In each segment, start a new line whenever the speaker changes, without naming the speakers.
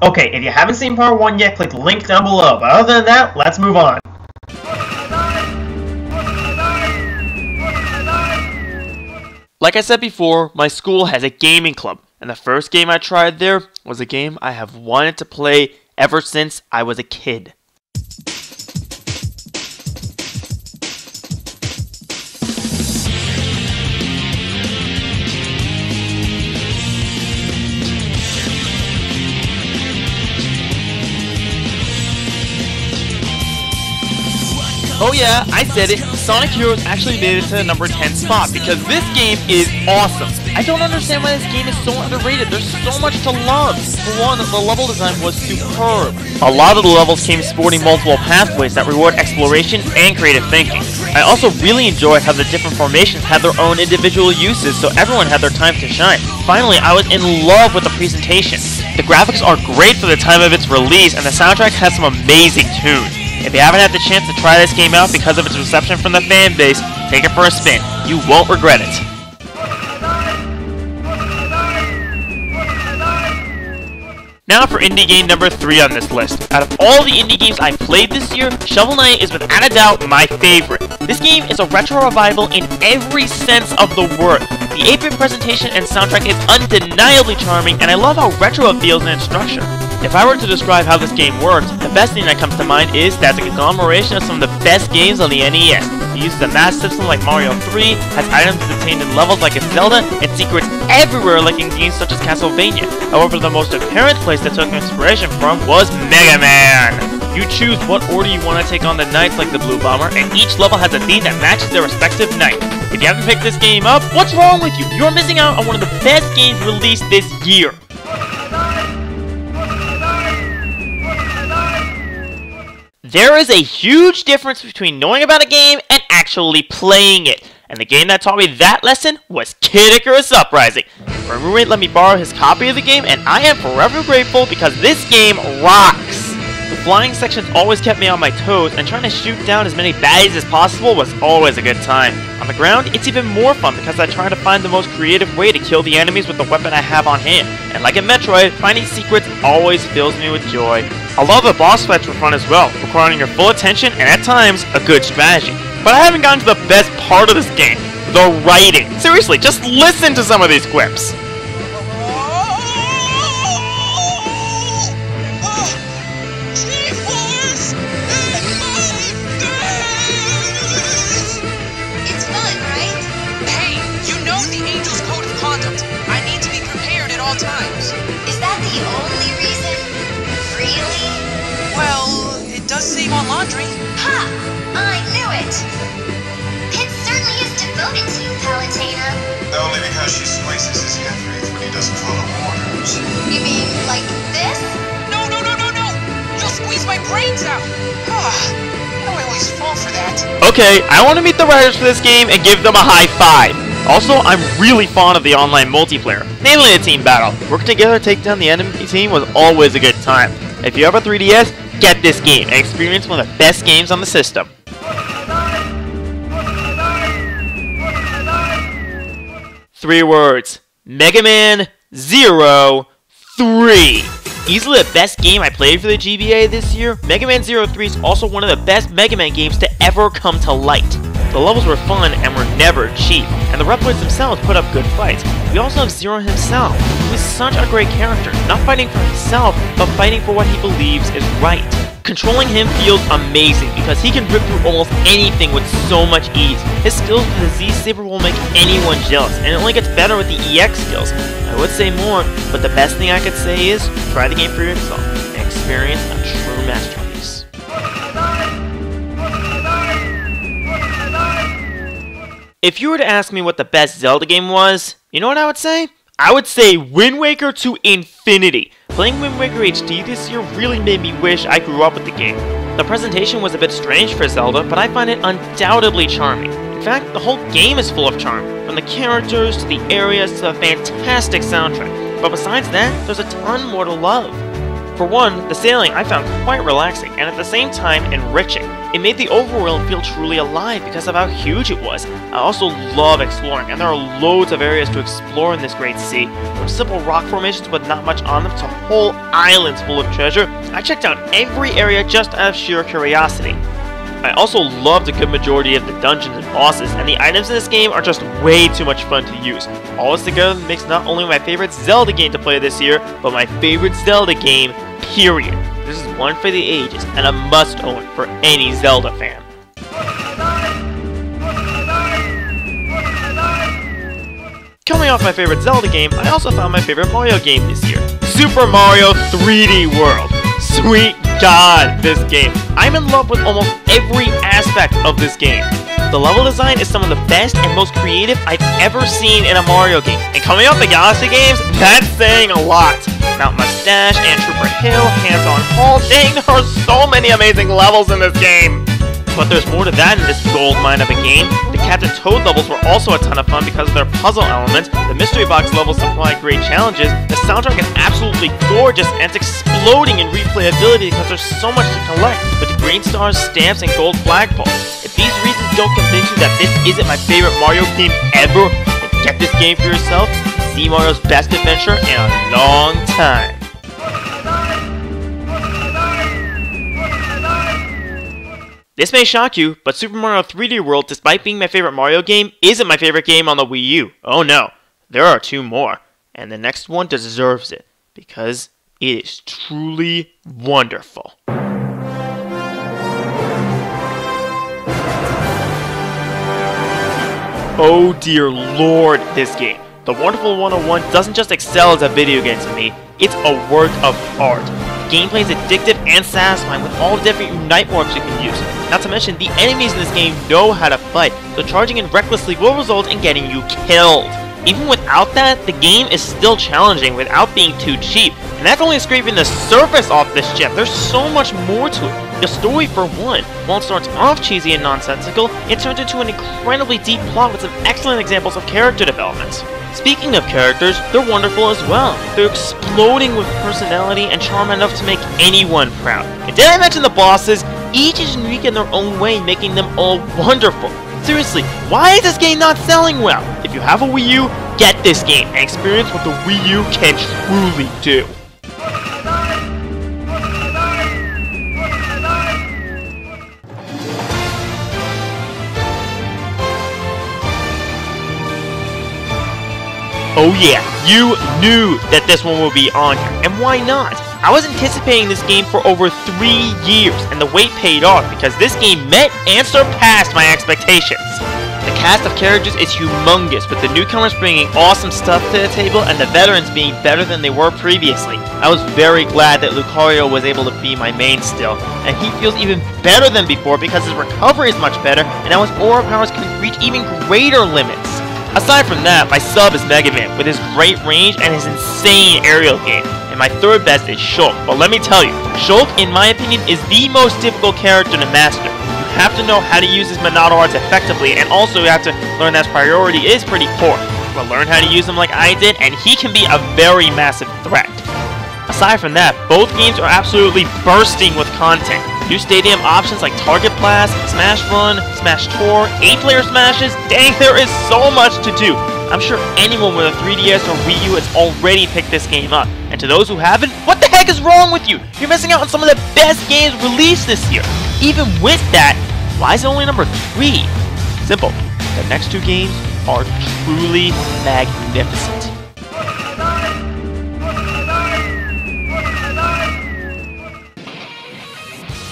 Okay, if you haven't seen part 1 yet, click the link down below, but other than that, let's move on.
Like I said before, my school has a gaming club, and the first game I tried there was a game I have wanted to play ever since I was a kid. Oh yeah, I said it, Sonic Heroes actually made it to the number 10 spot because this game is awesome. I don't understand why this game is so underrated. There's so much to love. For one, the level design was superb. A lot of the levels came sporting multiple pathways that reward exploration and creative thinking. I also really enjoyed how the different formations had their own individual uses, so everyone had their time to shine. Finally, I was in love with the presentation. The graphics are great for the time of its release, and the soundtrack has some amazing tunes. If you haven't had the chance to try this game out because of its reception from the fan base, take it for a spin. You won't regret it. Now for indie game number 3 on this list. Out of all the indie games I played this year, Shovel Knight is without a doubt my favorite. This game is a retro revival in every sense of the word. The 8-bit presentation and soundtrack is undeniably charming, and I love how retro it feels in its structure. If I were to describe how this game works, the best thing that comes to mind is that it's a conglomeration of some of the best games on the NES. It uses a math system like Mario 3, has items contained in levels like in Zelda, and secrets everywhere like in games such as Castlevania. However, the most apparent place that took inspiration from was Mega Man. You choose what order you want to take on the knights like the Blue Bomber, and each level has a theme that matches their respective knight. If you haven't picked this game up, what's wrong with you? You're missing out on one of the best games released this year. There is a huge difference between knowing about a game and actually playing it. And the game that taught me that lesson was Icarus Uprising. My roommate let me borrow his copy of the game, and I am forever grateful because this game rocks. The flying sections always kept me on my toes, and trying to shoot down as many baddies as possible was always a good time. On the ground, it's even more fun because I try to find the most creative way to kill the enemies with the weapon I have on hand. And like in Metroid, finding secrets always fills me with joy. A lot of the boss fights were fun as well, requiring your full attention and at times, a good strategy. But I haven't gotten to the best part of this game, the writing. Seriously, just listen to some of these quips.
Times. Is that the only reason? Really? Well, it does save on laundry. Ha! I knew it! Pit certainly is devoted to you, Palutena.
Only because she squeezes his head when he doesn't follow orders.
You mean like this? No! You'll squeeze my brains out! I always fall for that.
Okay, I want to meet the writers for this game and give them a high five. Also, I'm really fond of the online multiplayer, namely the team battle. Working together to take down the enemy team was always a good time. If you have a 3DS, get this game and experience one of the best games on the system. Three words: Megman Zero 3. Easily the best game I played for the GBA this year, Megman Zero 3 is also one of the best Mega Man games to ever come to light. The levels were fun and were never cheap, and the reploids themselves put up good fights. We also have Zero himself, who is such a great character, not fighting for himself, but fighting for what he believes is right. Controlling him feels amazing because he can rip through almost anything with so much ease. His skills with the Z-Saber will make anyone jealous, and it only gets better with the EX skills. I would say more, but the best thing I could say is try the game for yourself and experience a true masterpiece. If you were to ask me what the best Zelda game was, you know what I would say? I would say Wind Waker to infinity. Playing Wind Waker HD this year really made me wish I grew up with the game. The presentation was a bit strange for Zelda, but I find it undoubtedly charming. In fact, the whole game is full of charm, from the characters to the areas to the fantastic soundtrack. But besides that, there's a ton more to love. For one, the sailing I found quite relaxing and at the same time enriching. It made the overworld feel truly alive because of how huge it was. I also love exploring, and there are loads of areas to explore in this great sea. From simple rock formations with not much on them to whole islands full of treasure. I checked out every area just out of sheer curiosity. I also loved a good majority of the dungeons and bosses, and the items in this game are just way too much fun to use. All this together makes not only my favorite Zelda game to play this year, but my favorite Zelda game, period. This is one for the ages, and a must-own for any Zelda fan. Coming off my favorite Zelda game, I also found my favorite Mario game this year, Super Mario 3D World. Sweet God, this game. I'm in love with almost every aspect of this game. The level design is some of the best and most creative I've ever seen in a Mario game. And coming off the Galaxy games, that's saying a lot. Mount Mustache and Trooper Hill, Hands-on Hall, dang, there are so many amazing levels in this game. But there's more to that in this gold mine of a game. The Captain Toad levels were also a ton of fun because of their puzzle elements. The Mystery Box levels supply great challenges. The soundtrack is absolutely gorgeous and it's exploding in replayability because there's so much to collect with the green stars, stamps, and gold flagpoles. If these reasons don't convince you that this isn't my favorite Mario game ever, then get this game for yourself and see Mario's best adventure in a long time. This may shock you, but Super Mario 3D World, despite being my favorite Mario game, isn't my favorite game on the Wii U. Oh no, there are two more, and the next one deserves it, because it is truly wonderful. Oh dear lord, this game. The Wonderful 101 doesn't just excel as a video game to me, it's a work of art. The gameplay is addictive and satisfying with all the different Unite morphs you can use. Not to mention, the enemies in this game know how to fight, so charging in recklessly will result in getting you killed. Even without that, the game is still challenging without being too cheap, and that's only scraping the surface off this gem. There's so much more to it. The story, for one, while it starts off cheesy and nonsensical, it turns into an incredibly deep plot with some excellent examples of character developments. Speaking of characters, they're wonderful as well. They're exploding with personality and charm enough to make anyone proud. And did I mention the bosses? Each is unique in their own way, making them all wonderful. Seriously, why is this game not selling well? If you have a Wii U, get this game and experience what the Wii U can truly do. Oh yeah, you knew that this one would be on here, and why not? I was anticipating this game for over 3 years, and the wait paid off because this game met and surpassed my expectations. The cast of characters is humongous, with the newcomers bringing awesome stuff to the table and the veterans being better than they were previously. I was very glad that Lucario was able to be my main still, and he feels even better than before because his recovery is much better, and now his aura powers can reach even greater limits. Aside from that, my sub is Megman with his great range and his insane aerial game. And my third best is Shulk. But let me tell you, Shulk, in my opinion, is the most difficult character to master. You have to know how to use his Monado arts effectively, and also you have to learn that his priority is pretty poor. But learn how to use him like I did, and he can be a very massive threat. Aside from that, both games are absolutely bursting with content. New stadium options like Target Blast, Smash Run, Smash Tour, 8-player smashes, dang, there is so much to do. I'm sure anyone with a 3DS or Wii U has already picked this game up. And to those who haven't, what the heck is wrong with you? You're missing out on some of the best games released this year. Even with that, why is it only number 3? Simple. The next two games are truly magnificent.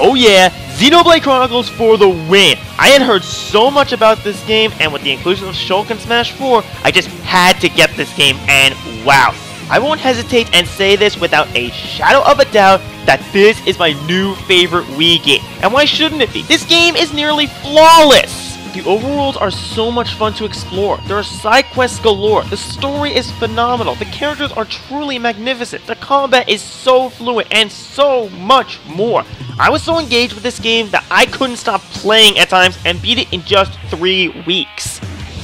Oh yeah, Xenoblade Chronicles for the win! I had heard so much about this game, and with the inclusion of Shulk and Smash 4, I just had to get this game, and wow. I won't hesitate and say this without a shadow of a doubt that this is my new favorite Wii game. And why shouldn't it be? This game is nearly flawless! The overworlds are so much fun to explore. There are side quests galore. The story is phenomenal. The characters are truly magnificent. The combat is so fluid and so much more. I was so engaged with this game that I couldn't stop playing at times and beat it in just 3 weeks.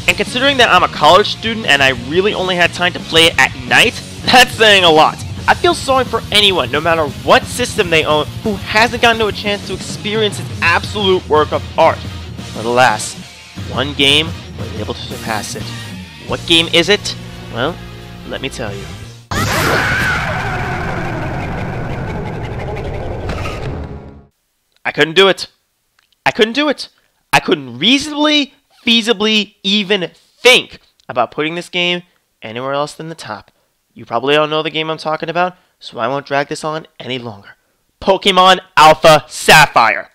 And considering that I'm a college student and I really only had time to play it at night, that's saying a lot. I feel sorry for anyone, no matter what system they own, who hasn't gotten a chance to experience its absolute work of art. But alas, one game was able to surpass it. What game is it? Well, let me tell you. I couldn't do it. I couldn't do it. I couldn't reasonably, feasibly even think about putting this game anywhere else than the top. You probably all know the game I'm talking about, so I won't drag this on any longer. Pokemon Alpha Sapphire.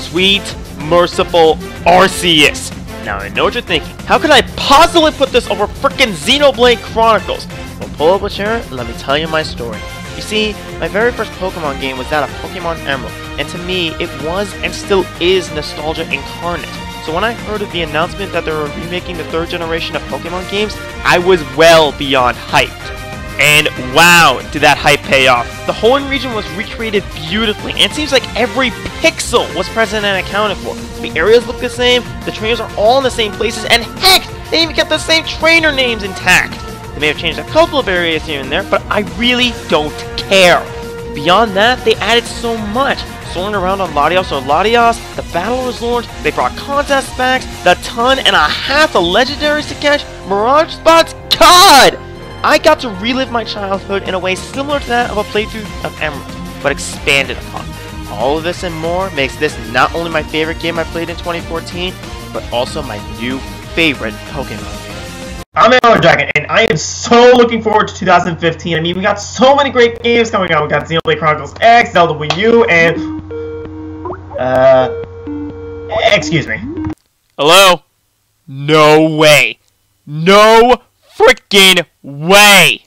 Sweet, merciful Arceus. Now I know what you're thinking. How could I possibly put this over frickin' Xenoblade Chronicles? Well, pull up a chair and let me tell you my story. You see, my very first Pokemon game was that of Pokemon Emerald, and to me, it was and still is nostalgia incarnate. So when I heard of the announcement that they were remaking the 3rd generation of Pokemon games, I was well beyond hyped. And wow, did that hype pay off. The whole region was recreated beautifully, and it seems like every pixel was present and accounted for. The areas look the same, the trainers are all in the same places, and heck, they even kept the same trainer names intact. They may have changed a couple of areas here and there, but I really don't care. Beyond that, they added so much. Soaring around on Latios or Latios, the battle was launched, they brought contest packs, the ton and a half of legendaries to catch, Mirage spots, God! I got to relive my childhood in a way similar to that of a playthrough of Emerald, but expanded upon. All of this and more makes this not only my favorite game I played in 2014, but also my new favorite Pokemon game.
I'm Aaron Dragon, and I am so looking forward to 2015. I mean, we got so many great games coming out. We got Xenoblade Chronicles X, Zelda Wii U, and... excuse me.
Hello? No way. No frickin' way!